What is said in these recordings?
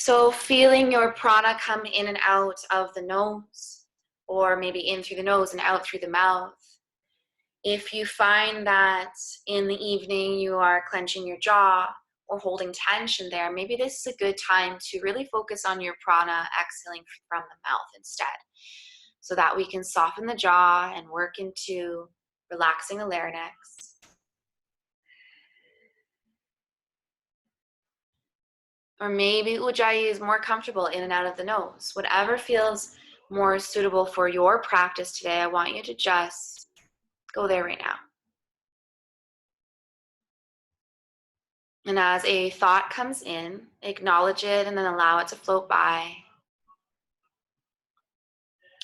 So feeling your prana come in and out of the nose, or maybe in through the nose and out through the mouth. If you find that in the evening you are clenching your jaw or holding tension there, maybe this is a good time to really focus on your prana exhaling from the mouth instead, so that we can soften the jaw and work into relaxing the larynx. Or maybe Ujjayi is more comfortable in and out of the nose. Whatever feels more suitable for your practice today, I want you to just go there right now. And as a thought comes in, acknowledge it and then allow it to float by.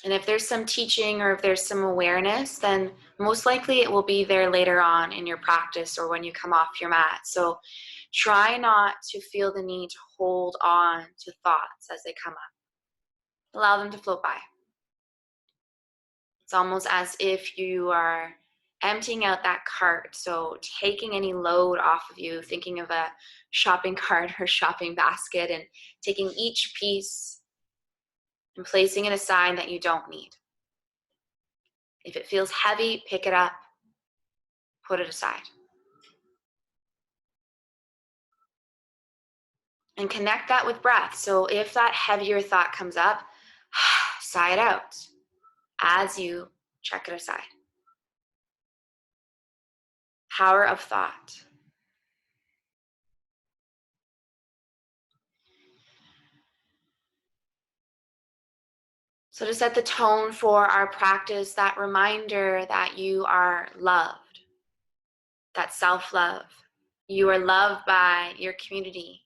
And if there's some teaching or if there's some awareness, then most likely it will be there later on in your practice or when you come off your mat. So try not to feel the need to hold on to thoughts as they come up. Allow them to float by. It's almost as if you are emptying out that cart. So taking any load off of you, thinking of a shopping cart or shopping basket, and taking each piece and placing it aside that you don't need. If it feels heavy, pick it up, put it aside. And connect that with breath. So if that heavier thought comes up, sigh it out as you check it aside. Power of thought. So to set the tone for our practice, that reminder that you are loved, that self-love. You are loved by your community.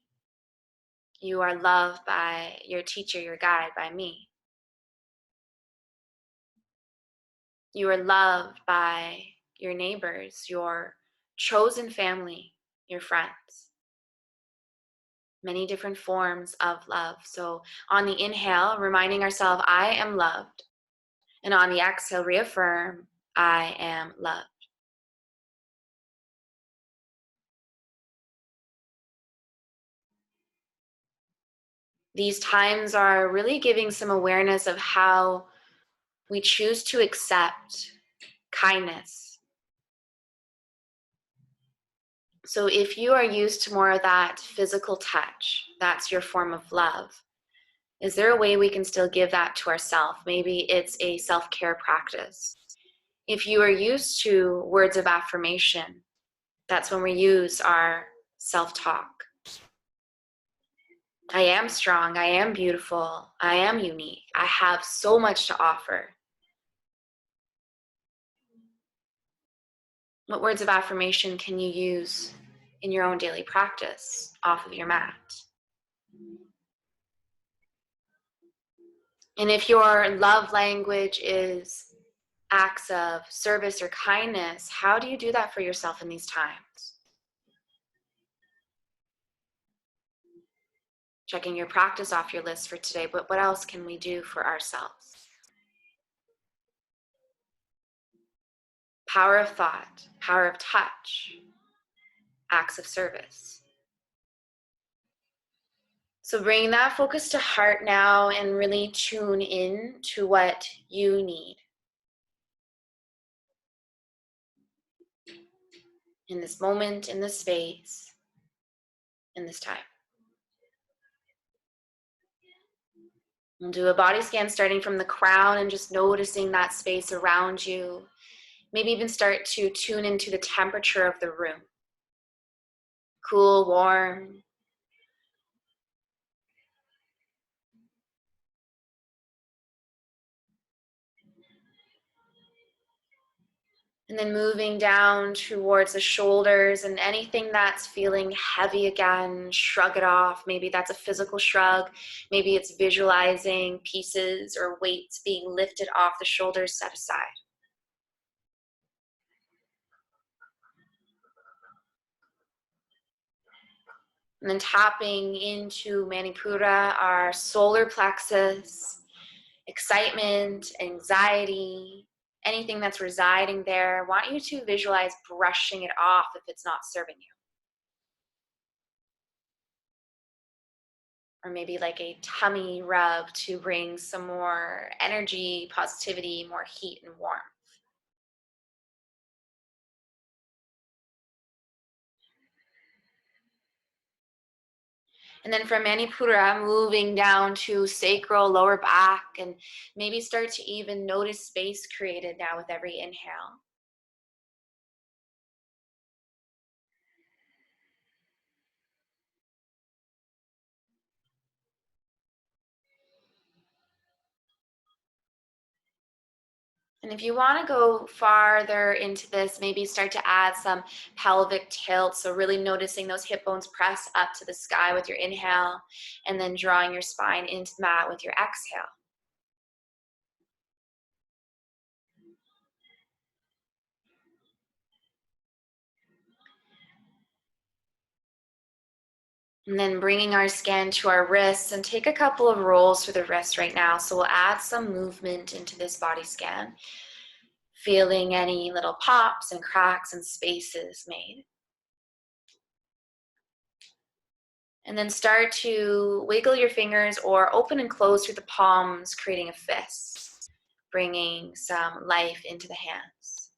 You are loved by your teacher, your guide, by me. You are loved by your neighbors, your chosen family, your friends. Many different forms of love. So on the inhale, reminding ourselves, I am loved. And on the exhale, reaffirm, I am loved. These times are really giving some awareness of how we choose to accept kindness. So if you are used to more of that physical touch, that's your form of love. Is there a way we can still give that to ourselves? Maybe it's a self-care practice. If you are used to words of affirmation, that's when we use our self-talk. I am strong, I am beautiful, I am unique, I have so much to offer. What words of affirmation can you use in your own daily practice off of your mat? And if your love language is acts of service or kindness, how do you do that for yourself in these times? Checking your practice off your list for today, but what else can we do for ourselves? Power of thought, power of touch, acts of service. So bring that focus to heart now and really tune in to what you need in this moment, in this space, in this time. We'll do a body scan starting from the crown and just noticing that space around you. Maybe even start to tune into the temperature of the room. Cool, warm. And then moving down towards the shoulders, and anything that's feeling heavy again, shrug it off. Maybe that's a physical shrug. Maybe it's visualizing pieces or weights being lifted off the shoulders, set aside. And then tapping into Manipura, our solar plexus, excitement, anxiety, anything that's residing there. I want you to visualize brushing it off if it's not serving you. or maybe like a tummy rub to bring some more energy, positivity, more heat and warmth. And then from Manipura, moving down to sacral, lower back, and maybe start to even notice space created now with every inhale. And if you want to go farther into this, maybe start to add some pelvic tilt. So really noticing those hip bones press up to the sky with your inhale, and then drawing your spine into the mat with your exhale. And then bringing our scan to our wrists, and take a couple of rolls through the wrists right now. So we'll add some movement into this body scan, feeling any little pops and cracks and spaces made. And then start to wiggle your fingers or open and close through the palms, creating a fist, bringing some life into the hands.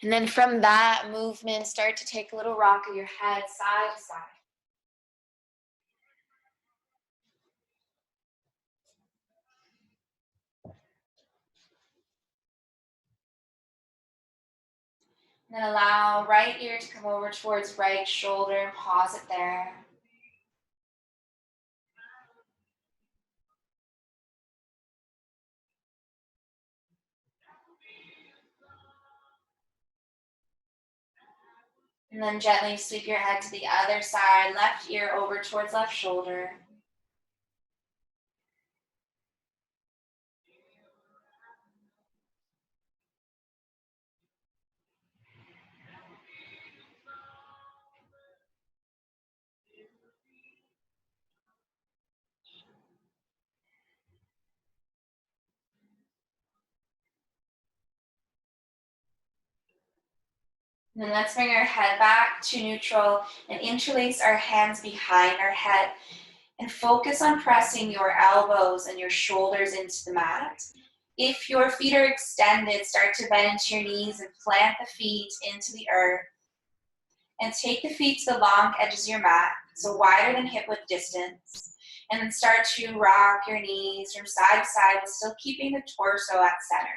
And then from that movement, start to take a little rock of your head side to side. And then allow right ear to come over towards right shoulder and pause it there. And then gently sweep your head to the other side, left ear over towards left shoulder. And then let's bring our head back to neutral and interlace our hands behind our head and focus on pressing your elbows and your shoulders into the mat. If your feet are extended, start to bend into your knees and plant the feet into the earth. And take the feet to the long edges of your mat, so wider than hip width distance. And then start to rock your knees from side to side, but still keeping the torso at center.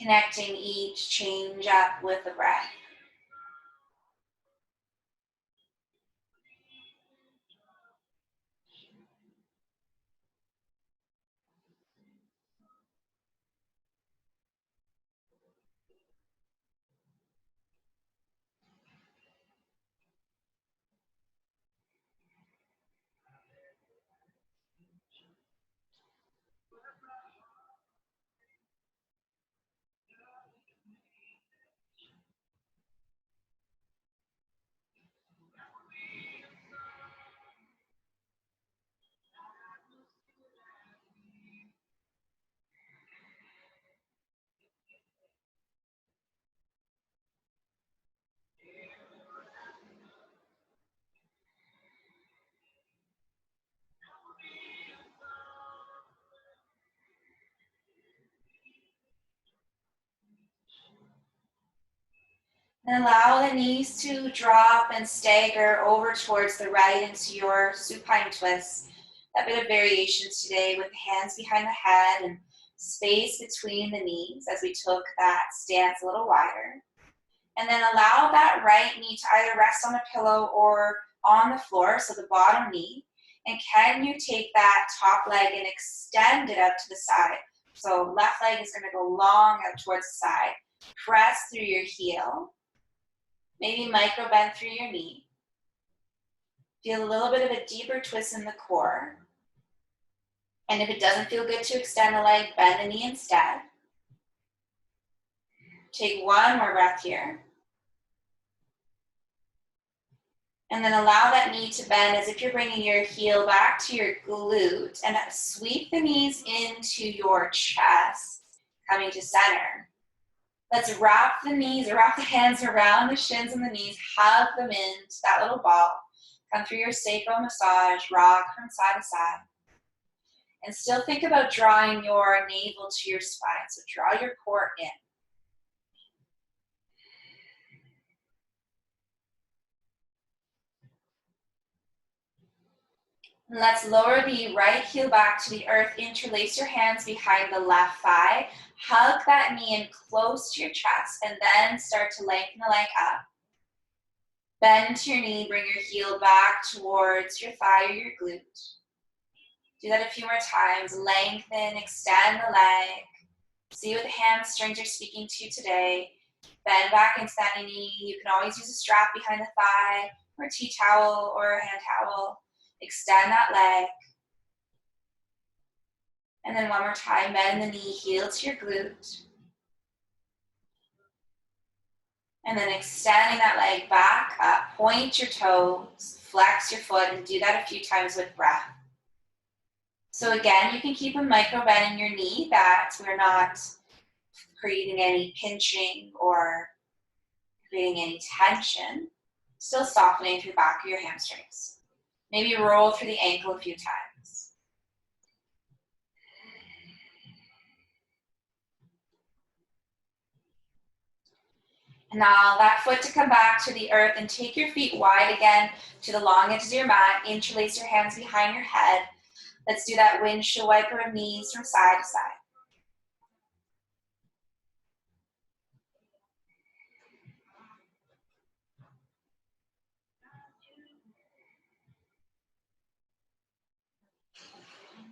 Connecting each change up with the breath. And allow the knees to drop and stagger over towards the right into your supine twist. That bit of variation today with hands behind the head and space between the knees as we took that stance a little wider. And then allow that right knee to either rest on a pillow or on the floor, so the bottom knee. And can you take that top leg and extend it up to the side? So left leg is going to go long up towards the side. Press through your heel. Maybe micro bend through your knee. Feel a little bit of a deeper twist in the core. And if it doesn't feel good to extend the leg, bend the knee instead. Take one more breath here. And then allow that knee to bend as if you're bringing your heel back to your glute, and sweep the knees into your chest, coming to center. Let's wrap the knees, or wrap the hands around the shins and the knees, hug them into that little ball. Come through your sacral massage, rock from side to side. And still think about drawing your navel to your spine. So draw your core in. And let's lower the right heel back to the earth. Interlace your hands behind the left thigh. Hug that knee in close to your chest, and then start to lengthen the leg up. Bend to your knee, bring your heel back towards your thigh or your glute. Do that a few more times. Lengthen, extend the leg. See what the hamstrings are speaking to you today. Bend back into that knee. You can always use a strap behind the thigh, or a tea towel, or a hand towel. Extend that leg. And then one more time, bend the knee, heel to your glute. And then extending that leg back up, point your toes, flex your foot, and do that a few times with breath. So again, you can keep a micro bend in your knee that we're not creating any pinching or creating any tension. Still softening through the back of your hamstrings. Maybe roll through the ankle a few times. And now that foot to come back to the earth, and take your feet wide again to the long edges of your mat. Interlace your hands behind your head. Let's do that windshield wiper of knees from side to side.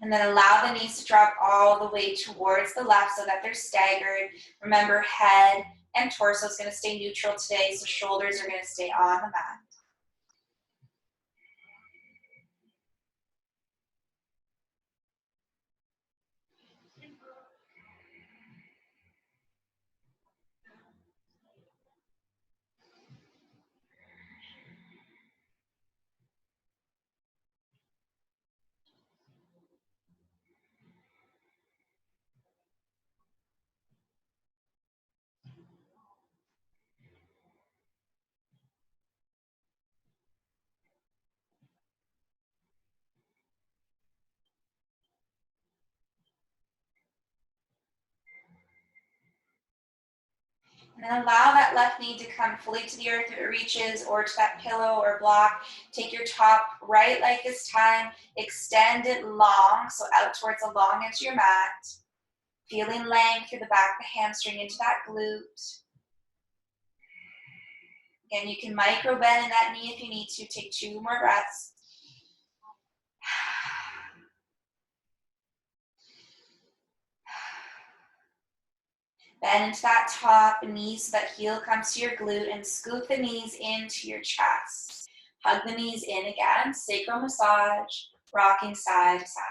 And then allow the knees to drop all the way towards the left so that they're staggered. Remember, head and torso is going to stay neutral today, so shoulders are going to stay on the mat. And then allow that left knee to come fully to the earth if it reaches, or to that pillow or block. Take your top right leg this time. Extend it long, so out towards the long edge of your mat. Feeling length through the back of the hamstring into that glute. Again, you can micro bend in that knee if you need to. Take 2 more breaths. Bend into that top knee so that heel comes to your glute, and scoop the knees into your chest. Hug the knees in again, sacral massage, rocking side to side.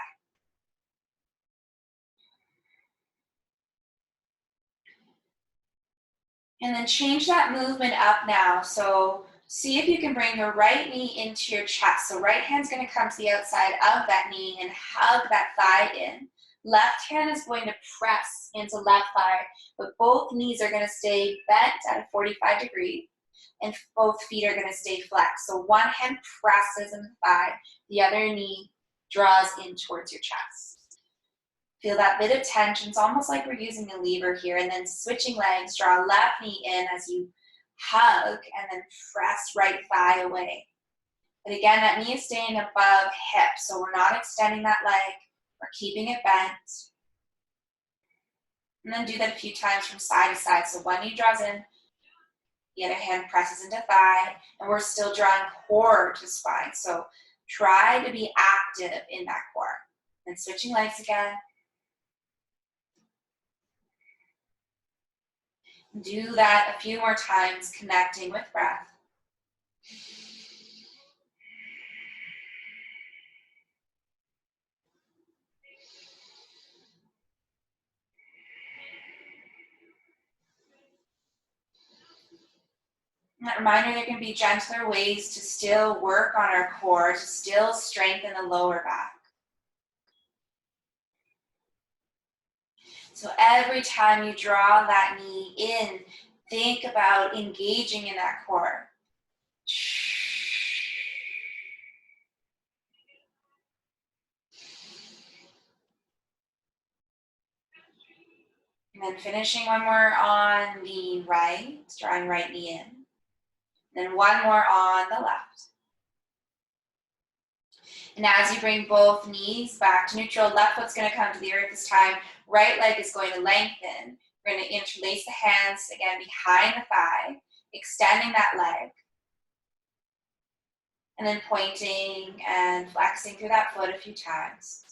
And then change that movement up now. So see if you can bring your right knee into your chest. So right hand's going to come to the outside of that knee and hug that thigh in. Left hand is going to press into left thigh, but both knees are going to stay bent at a 45 degree, and both feet are going to stay flexed. So one hand presses in the thigh, the other knee draws in towards your chest. Feel that bit of tension. It's almost like we're using a lever here, and then switching legs, draw left knee in as you hug, and then press right thigh away. But again, that knee is staying above hip, so we're not extending that leg. We're keeping it bent. And then do that a few times from side to side. So one knee draws in, the other hand presses into thigh, and we're still drawing core to spine. So try to be active in that core. And switching legs again. Do that a few more times, connecting with breath. And that reminder, there can be gentler ways to still work on our core, to still strengthen the lower back. So every time you draw that knee in, think about engaging in that core. And then finishing one more on the right, drawing right knee in. Then one more on the left. And as you bring both knees back to neutral, left foot's going to come to the earth this time. Right leg is going to lengthen. We're going to interlace the hands again behind the thigh, extending that leg. And then pointing and flexing through that foot a few times.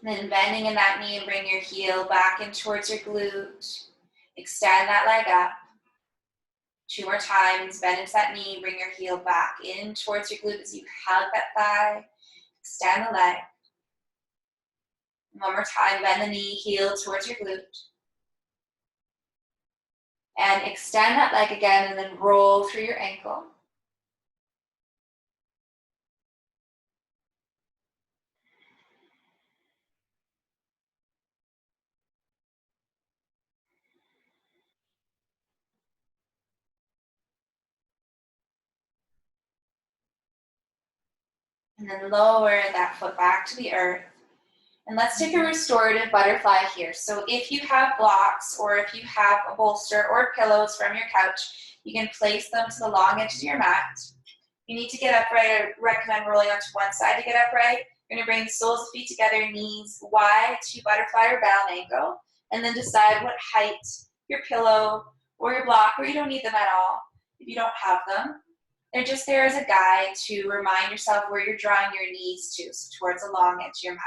And then bending in that knee and bring your heel back in towards your glute. Extend that leg up. 2 more times, bend into that knee, bring your heel back in towards your glute as you hug that thigh. Extend the leg. 1 more time, bend the knee, heel towards your glute. And extend that leg again and then roll through your ankle. And then lower that foot back to the earth. And let's take a restorative butterfly here. So if you have blocks or if you have a bolster or pillows from your couch, you can place them to the long edge of your mat. You need to get upright. I recommend rolling onto one side to get upright. You're going to bring the soles of the feet together, knees wide to butterfly or bound angle, and then decide what height your pillow or your block, or you don't need them at all if you don't have them. They're just there as a guide to remind yourself where you're drawing your knees to, so towards the long edge of your mat.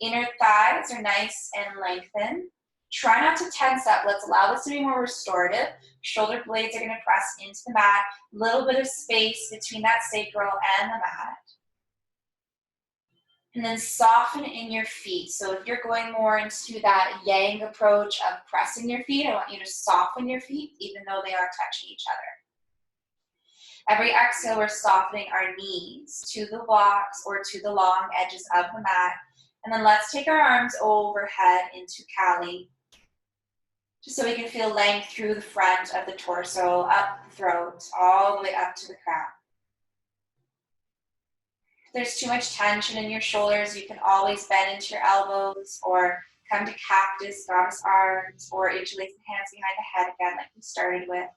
Inner thighs are nice and lengthened. Try not to tense up. Let's allow this to be more restorative. Shoulder blades are going to press into the mat. A little bit of space between that sacral and the mat. And then soften in your feet. So if you're going more into that yang approach of pressing your feet, I want you to soften your feet even though they are touching each other. Every exhale, we're softening our knees to the blocks or to the long edges of the mat. And then let's take our arms overhead into Kali, just so we can feel length through the front of the torso, up the throat, all the way up to the crown. If there's too much tension in your shoulders, you can always bend into your elbows or come to cactus, goddess arms, or interlace the hands behind the head again like we started with.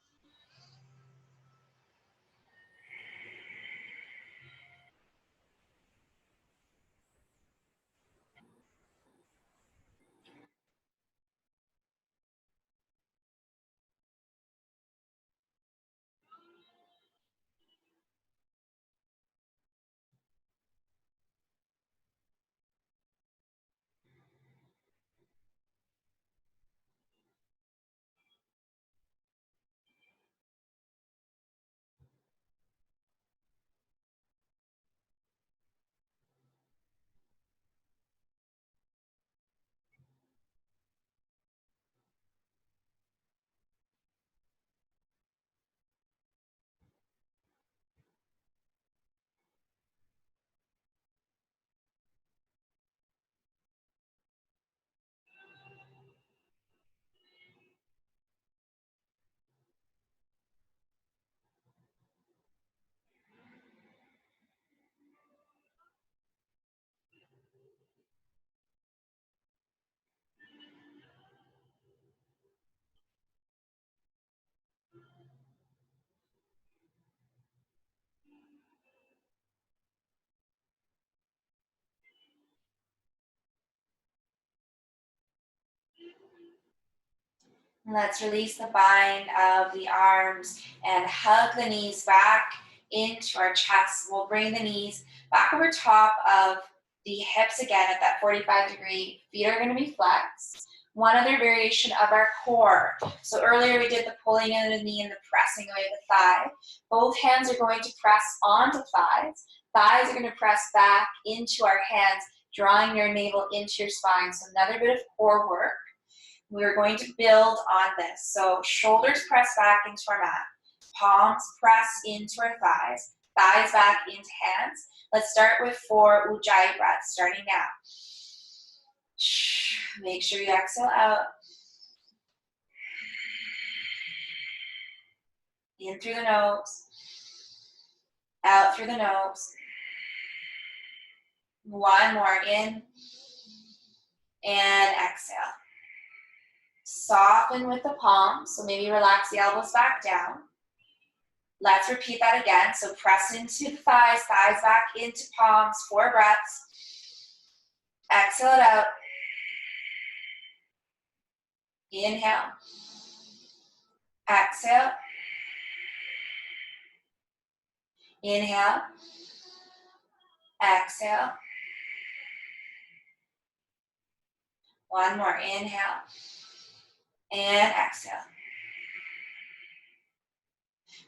Let's release the bind of the arms and hug the knees back into our chest. We'll bring the knees back over top of the hips again at that 45-degree. Feet are going to be flexed. One other variation of our core. So earlier we did the pulling in the knee and the pressing away the thigh. Both hands are going to press onto thighs, Thighs are going to press back into our hands, drawing your navel into your spine. So another bit of core work. We're going to build on this. So shoulders press back into our mat. Palms press into our thighs. Thighs back into hands. Let's start with 4 Ujjayi breaths, starting now. Make sure you exhale out. In through the nose. Out through the nose. One more, in and exhale. Soften with the palms, so maybe relax the elbows back down. Let's repeat that again. So press into the thighs, thighs back into palms, 4 breaths. Exhale it out. Inhale. Exhale. Inhale. Exhale. One more, inhale. And exhale.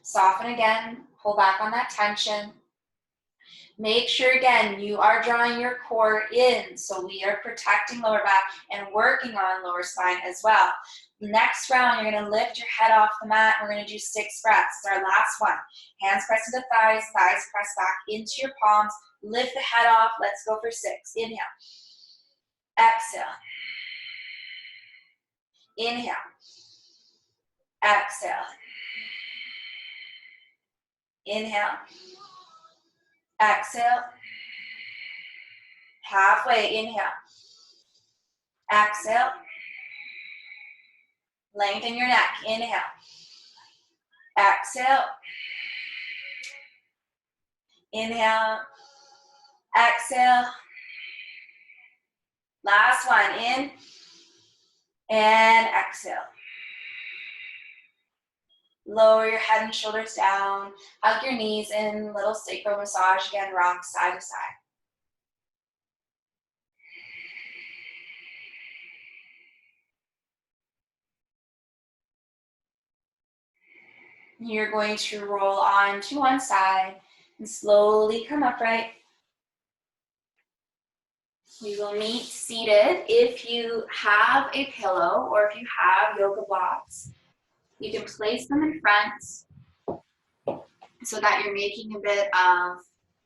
Soften again, pull back on that tension. Make sure again, you are drawing your core in, so we are protecting lower back and working on lower spine as well. Next round, you're gonna lift your head off the mat. We're gonna do 6 breaths. It's our last one. Hands press into thighs, thighs press back into your palms. Lift the head off, let's go for 6. Inhale. Exhale. Inhale. Exhale. Inhale. Exhale. Halfway, inhale. Exhale. Lengthen your neck, inhale. Exhale. Inhale. Exhale. Last one, in and exhale. Lower your head and shoulders down. Hug your knees in, little sacral massage again, rock side to side. You're going to roll on to one side and slowly come upright. We will meet seated. If you have a pillow or if you have yoga blocks, you can place them in front so that you're making a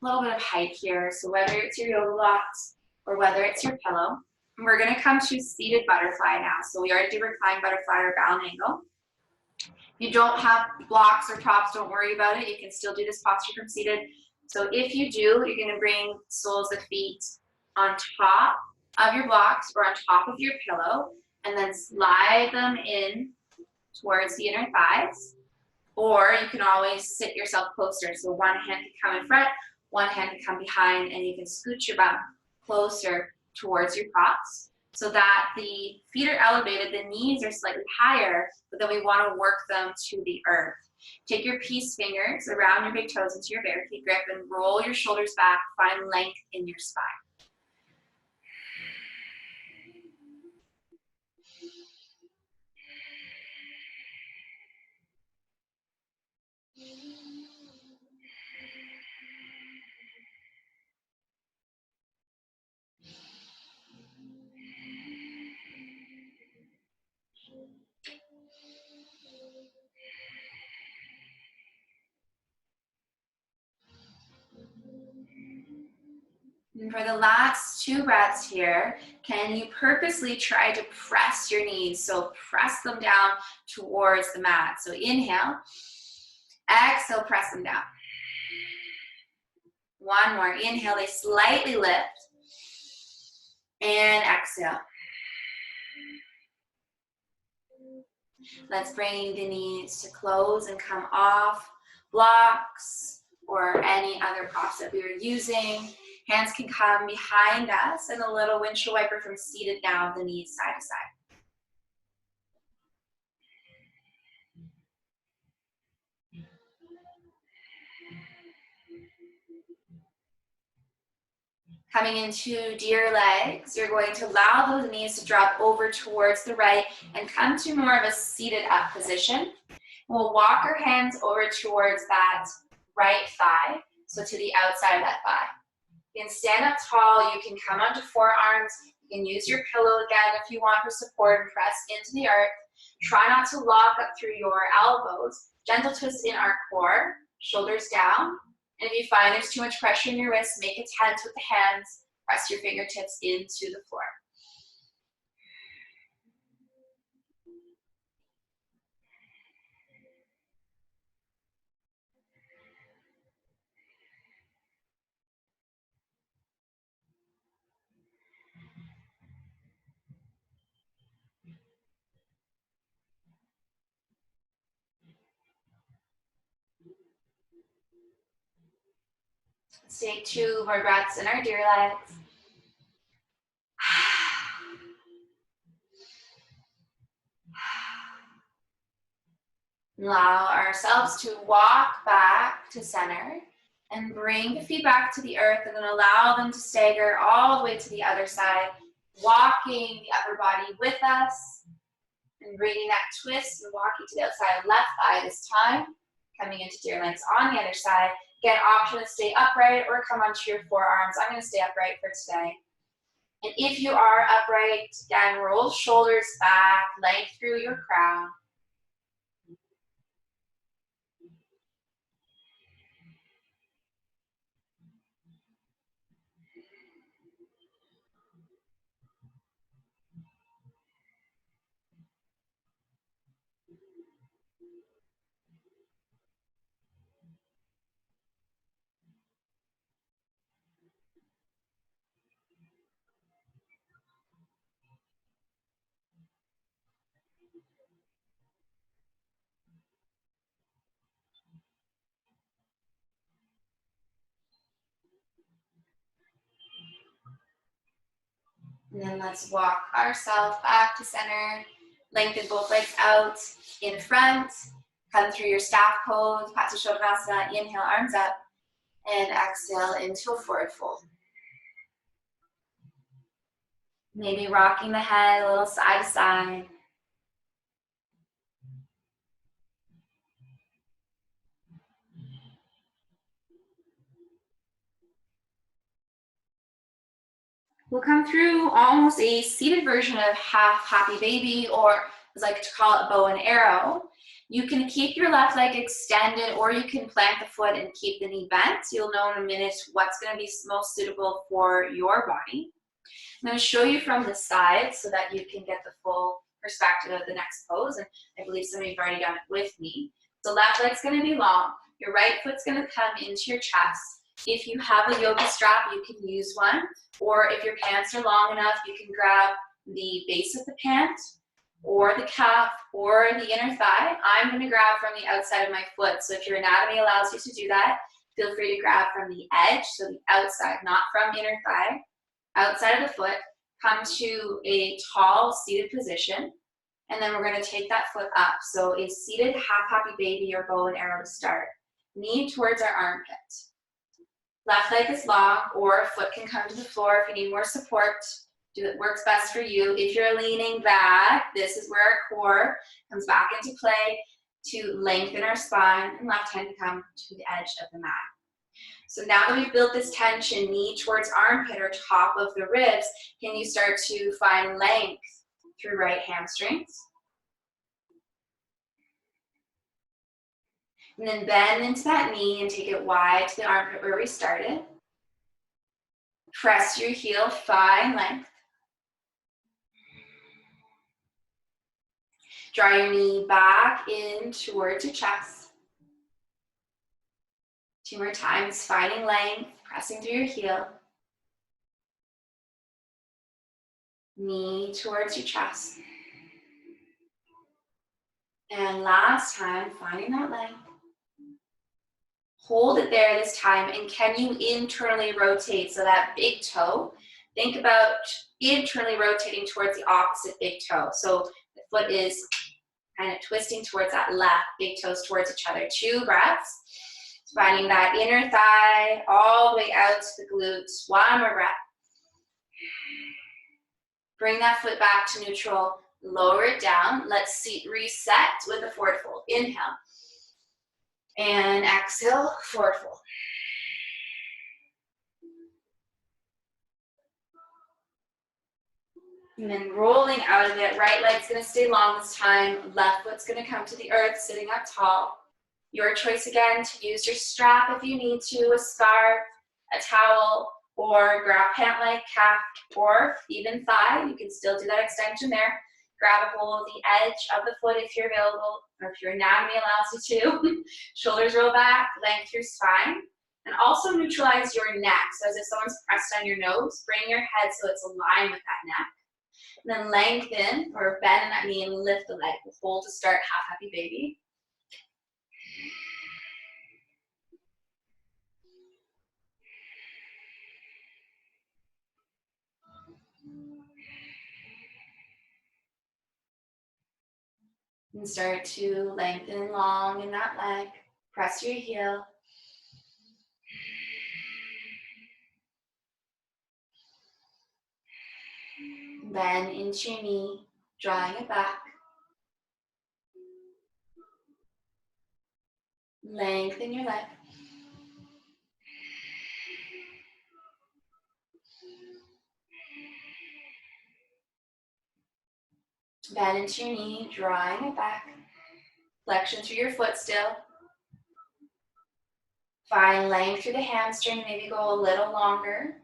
little bit of height here. So whether it's your yoga blocks or whether it's your pillow, we're going to come to seated butterfly now. So we already did reclined butterfly or bound angle. If you don't have blocks or props, don't worry about it. You can still do this posture from seated. So if you do, you're going to bring soles of feet on top of your blocks or on top of your pillow, and then slide them in towards the inner thighs. Or you can always sit yourself closer. So one hand can come in front, one hand can come behind, and you can scoot your bum closer towards your props so that the feet are elevated, the knees are slightly higher, but then we want to work them to the earth. Take your peace fingers around your big toes into your barricade grip and roll your shoulders back, find length in your spine. And for the last 2 breaths here, can you purposely try to press your knees? So press them down towards the mat. So inhale, exhale, press them down. One more, inhale, they slightly lift, and exhale. Let's bring the knees to close and come off blocks or any other props that we were using. Hands can come behind us, and a little windshield wiper from seated now, the knees side to side. Coming into deer legs, you're going to allow those knees to drop over towards the right and come to more of a seated up position. We'll walk our hands over towards that right thigh. so to the outside of that thigh. You can stand up tall, you can come onto forearms, you can use your pillow again if you want for support and press into the earth. Try not to lock up through your elbows. Gentle twist in our core, shoulders down. And if you find there's too much pressure in your wrists, make a tent with the hands. Press your fingertips into the floor. Let's take 2 more breaths in our deer legs. Allow ourselves to walk back to center and bring the feet back to the earth, and then allow them to stagger all the way to the other side, walking the upper body with us and bringing that twist and walking to the outside left thigh this time, coming into deer legs on the other side. Again, option to stay upright or come onto your forearms. I'm going to stay upright for today. And if you are upright, again, roll shoulders back, length through your crown. And then let's walk ourselves back to center. Lengthen both legs out in front. Come through your staff pose, Patsashotanasana. Inhale, arms up. And exhale into a forward fold. Maybe rocking the head a little side to side. We'll come through almost a seated version of half happy baby, or as I like to call it, bow and arrow. You can keep your left leg extended, or you can plant the foot and keep the knee bent. You'll know in a minute what's going to be most suitable for your body. I'm going to show you from the side so that you can get the full perspective of the next pose, and I believe some of you have already done it with me. So left leg's going to be long. Your right foot's going to come into your chest. If you have a yoga strap, you can use one, or if your pants are long enough, you can grab the base of the pant, or the calf, or the inner thigh. I'm going to grab from the outside of my foot, so if your anatomy allows you to do that, feel free to grab from the edge, so the outside, not from inner thigh. Outside of the foot, come to a tall seated position, and then we're going to take that foot up. So a seated half happy baby or bow and arrow to start. Knee towards our armpit. Left leg is long, or foot can come to the floor if you need more support. Do what works best for you. If you're leaning back, this is where our core comes back into play to lengthen our spine, and left hand can come to the edge of the mat. So now that we've built this tension, knee towards armpit or top of the ribs, can you start to find length through right hamstrings? And then bend into that knee and take it wide to the armpit where we started. Press your heel, find length. Draw your knee back in towards your chest. 2 more times, finding length, pressing through your heel. Knee towards your chest. And last time, finding that length. Hold it there this time, and can you internally rotate? So that big toe, think about internally rotating towards the opposite big toe. So the foot is kind of twisting towards that left, big toes towards each other. 2 breaths. Finding that inner thigh all the way out to the glutes. 1 more breath. Bring that foot back to neutral. Lower it down. Let's reset with a forward fold. Inhale. And exhale, forward fold. And then rolling out of it, right leg's gonna stay long this time, left foot's gonna come to the earth, sitting up tall. Your choice again to use your strap if you need to, a scarf, a towel, or grab pant leg, calf, or even thigh. You can still do that extension there. Grab a hold of the edge of the foot if you're available, or if your anatomy allows you to. Shoulders roll back, length through spine. And also neutralize your neck. So as if someone's pressed on your nose, bring your head so it's aligned with that neck. And then lengthen or bend that knee and lift the leg. Hold to start half happy baby. And start to lengthen long in that leg. Press your heel. Bend into your knee, drawing it back. Lengthen your leg. Bend into your knee, drawing it back. Flexion through your foot still. Find length through the hamstring, maybe go a little longer.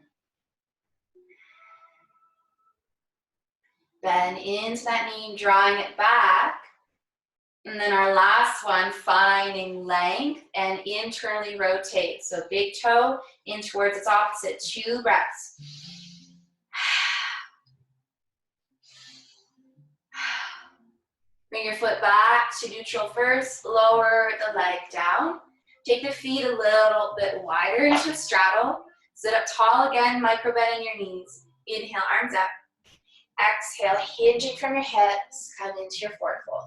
Bend into that knee, drawing it back. And then our last one, finding length and internally rotate. So big toe in towards its opposite, 2 breaths. Bring your foot back to neutral first, lower the leg down. Take the feet a little bit wider into a straddle. Sit up tall again, micro bend in your knees. Inhale, arms up. Exhale, hinging from your hips, come into your forward fold.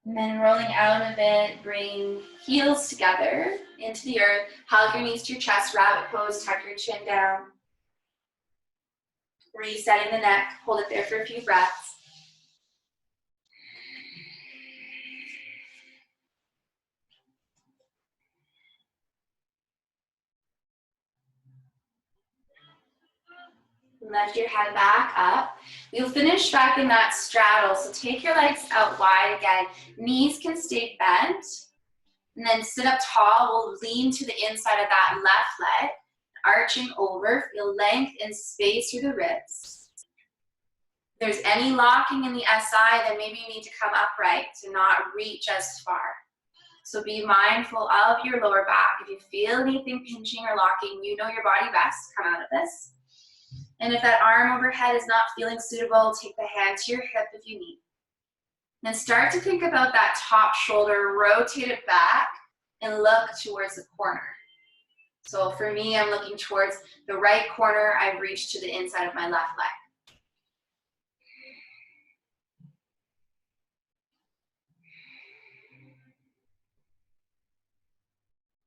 And then rolling out of it, bring heels together into the earth. Hug your knees to your chest, rabbit pose, tuck your chin down. Resetting the neck, hold it there for a few breaths. Lift your head back up. You'll finish back in that straddle, so take your legs out wide again. Knees can stay bent. And then sit up tall. We'll lean to the inside of that left leg, arching over. Feel length and space through the ribs. If there's any locking in the SI, then maybe you need to come upright to not reach as far. So be mindful of your lower back. If you feel anything pinching or locking, you know your body best. Come out of this. And if that arm overhead is not feeling suitable, take the hand to your hip if you need. Then start to think about that top shoulder, rotate it back, and look towards the corner. So for me, I'm looking towards the right corner. I've reached to the inside of my left leg.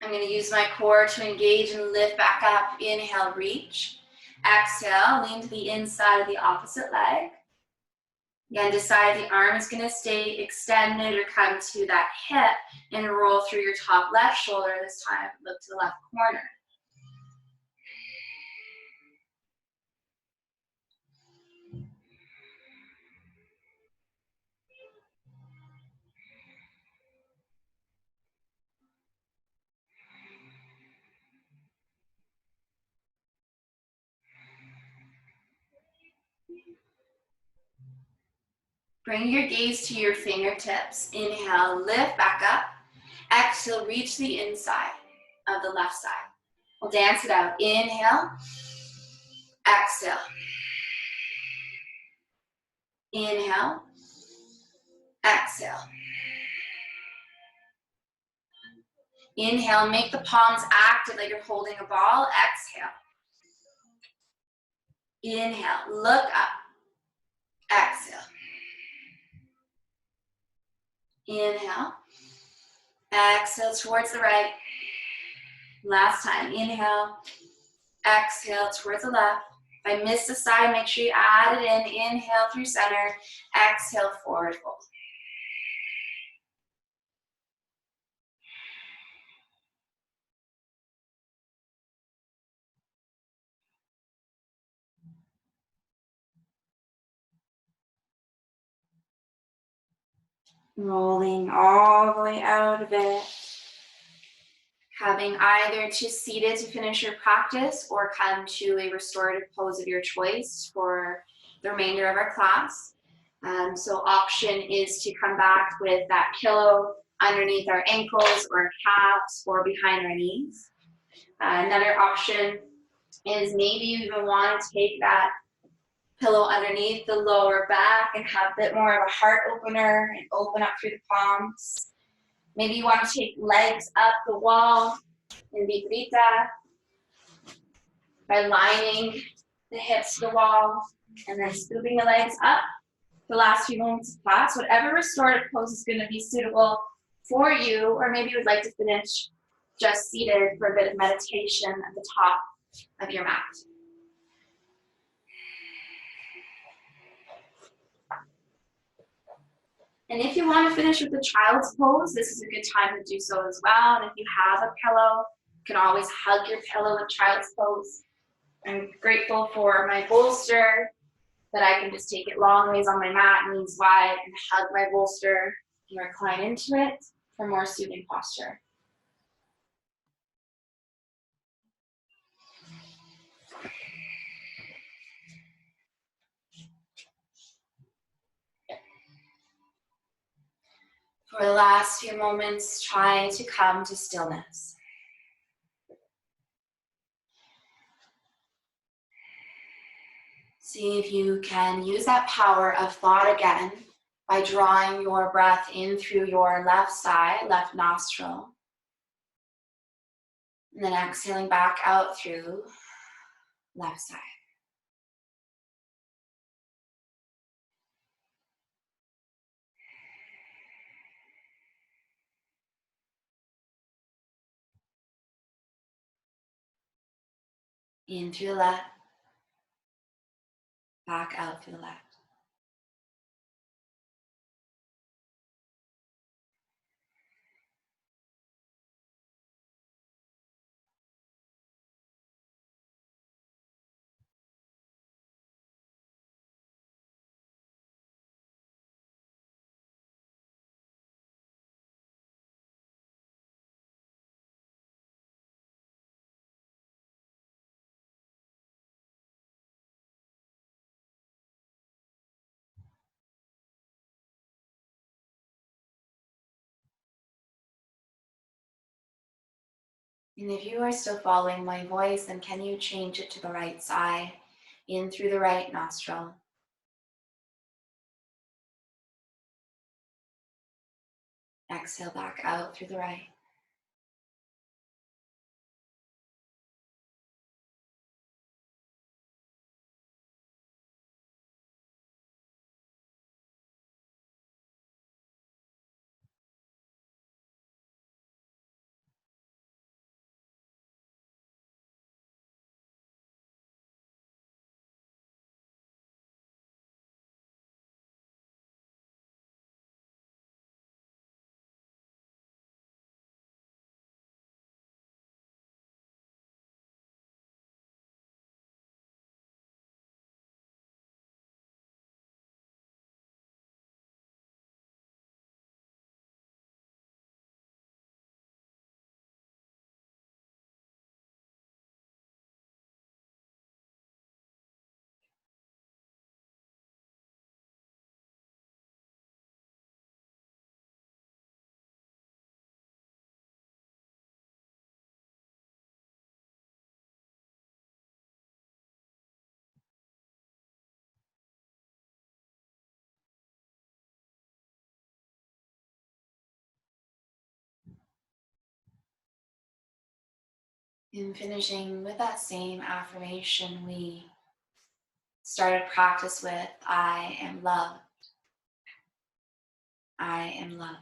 I'm going to use my core to engage and lift back up. Inhale, reach. Exhale, lean to the inside of the opposite leg. Again, decide the arm is going to stay extended or come to that hip and roll through your top left shoulder. This time, look to the left corner. Bring your gaze to your fingertips. Inhale, lift back up. Exhale, reach the inside of the left side. We'll dance it out. Inhale, exhale. Inhale, exhale. Inhale, make the palms active like you're holding a ball. Exhale. Inhale, look up. Exhale. Inhale. Exhale towards the right. Last time, inhale, exhale towards the left. If I miss the side, make sure you add it in. Inhale through center, exhale, forward fold. Rolling all the way out of it. Having either to seated to finish your practice or come to a restorative pose of your choice for the remainder of our class. So option is to come back with that pillow underneath our ankles or calves or behind our knees. Another option is maybe you even want to take that pillow underneath the lower back and have a bit more of a heart opener and open up through the palms. Maybe you want to take legs up the wall in Viparita by lining the hips to the wall and then scooping the legs up the last few moments of class. Whatever restorative pose is going to be suitable for you, or maybe you would like to finish just seated for a bit of meditation at the top of your mat. And if you want to finish with the child's pose, this is a good time to do so as well. And if you have a pillow, you can always hug your pillow with child's pose. I'm grateful for my bolster, that I can just take it long ways on my mat, knees wide, and hug my bolster and recline into it for more soothing posture. For the last few moments, try to come to stillness. See if you can use that power of thought again by drawing your breath in through your left side, left nostril, and then exhaling back out through left side. In through the left, back out through the left. And if you are still following my voice, then can you change it to the right side, in through the right nostril. Exhale back out through the right. In finishing with that same affirmation we started practice with, I am loved. I am loved.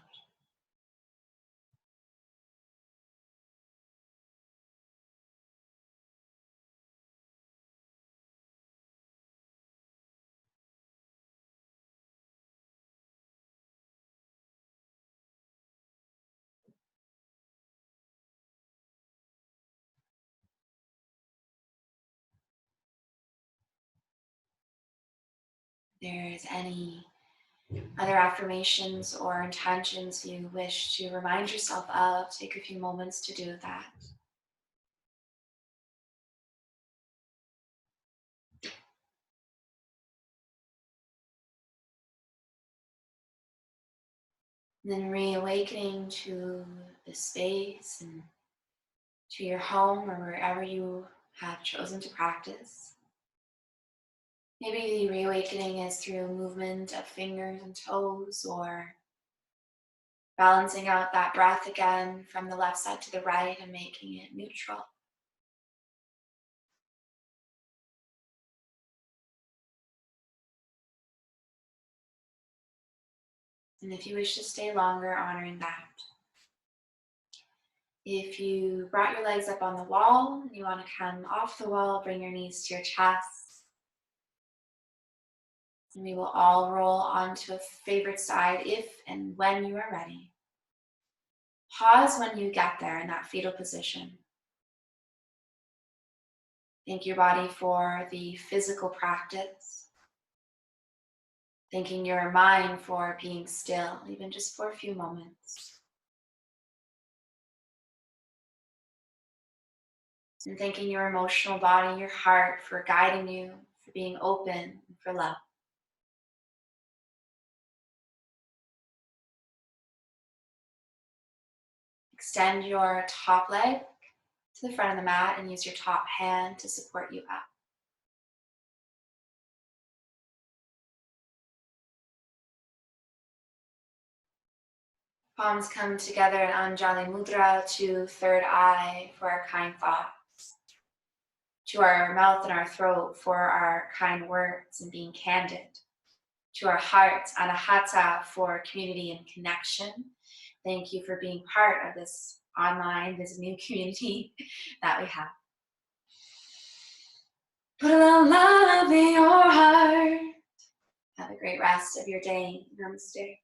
there's any other affirmations or intentions you wish to remind yourself of, take a few moments to do that. And then reawakening to the space and to your home or wherever you have chosen to practice. Maybe the reawakening is through movement of fingers and toes, or balancing out that breath again from the left side to the right and making it neutral. And if you wish to stay longer, honoring that. If you brought your legs up on the wall and you want to come off the wall, bring your knees to your chest. And we will all roll onto a favorite side if and when you are ready. Pause when you get there in that fetal position. Thank your body for the physical practice. Thanking your mind for being still, even just for a few moments. And thanking your emotional body, your heart for guiding you, for being open, and for love. Extend your top leg to the front of the mat and use your top hand to support you up. Palms come together in Anjali Mudra to third eye for our kind thoughts, to our mouth and our throat for our kind words and being candid, to our heart and a Hatha for community and connection. Thank you for being part of this this new community that we have. Put a little love in your heart. Have a great rest of your day. Namaste.